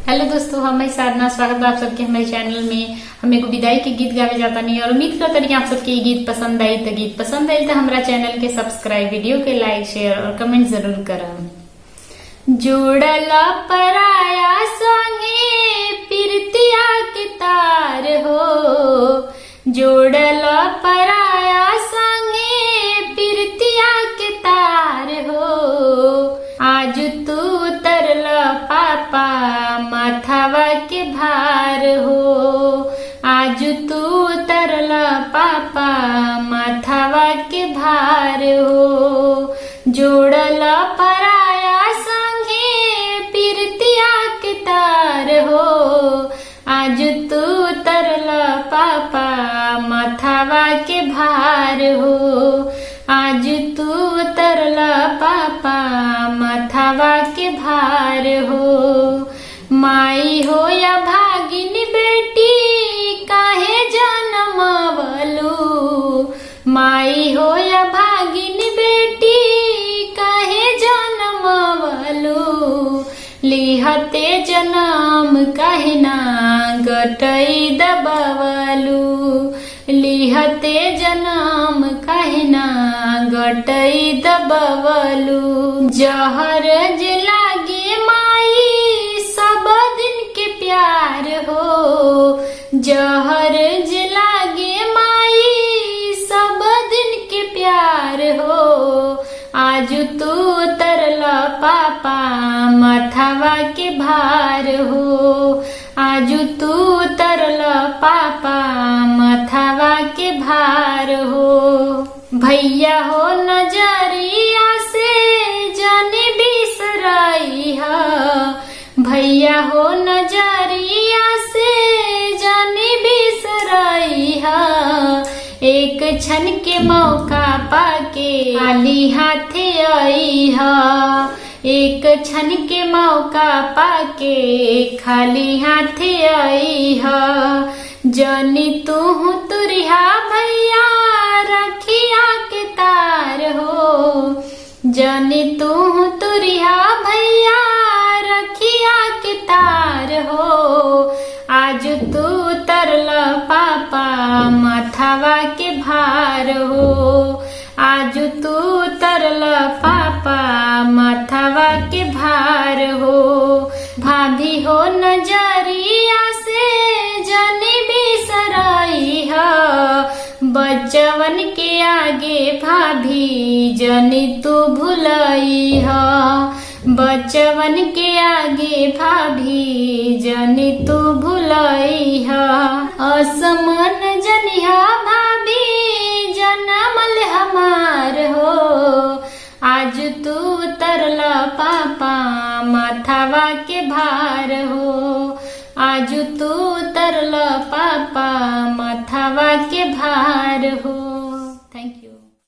Hello दोस्तों, हम मैं साधना। स्वागत है आप सबके हमारे चैनल में। हम एगो विदाई के गीत गावे जाता नहीं और उम्मीद करता नहीं आप सबके ये गीत पसंद आई। तो गीत पसंद आई तो हमारा चैनल के सब्सक्राइब, वीडियो के लाइक, शेयर और कमेंट जरूर करम। जोड़ला पराया संगे पिरतिया के तार हो, जोड़ला पराया संगे पिरतिया के तार हो। आज तू उतरला पापा माथावा के भार हो, आज तू उतरला पापा माथावा के भार हो। जोड़ला पराया संगे पिरतिया के तार हो, आज तू उतरला पापा माथावा के भार हो, आज तू उतरला पापा माथावा के भार हो। माई हो या भागिन बेटी काहे जनमवलू, माई हो या भागिन बेटी काहे जनमवलू। लिहते जनम काहे ना गटई दबवलू, लिहते जनम काहे ना गटई दबवलू। जहर जे लागे माई सब दिन के प्यार हो, जहर जे लागे माई सब दिन के प्यार हो। आज तू उतरला पापा माथावा के भार हो, आज तू उतरला पापा माथावा के भार हो। भैया हो नजरिया से जाने बिसराई हा, भैया हो नजरिया से जाने बिसराई हा। एक क्षण के मौका पाके खाली हाथे आई हा, एक क्षण के मौका पाके खाली हाथे आई हा। जानी तू तुरिया भैया रखिया के तार हो, जानी तू तुरिया भैया रखिया के तार हो। आज तू उतरला पापा माथावा के भार हो, आज तू उतरला पापा माथावा के भार हो। भाभी हो नजरिया से जाने बिसराई हा, बच्चवन के आगे भाभी जाने तू भुलाई हा, बच्चवन के आगे भाभी जाने तू भुलाई हा। असमन जनिहा भाभी जनमल हमार हो, आज तू उतरला पापा माथावा के भार हो, आज तू उतरला पापा माथावा के भार हो।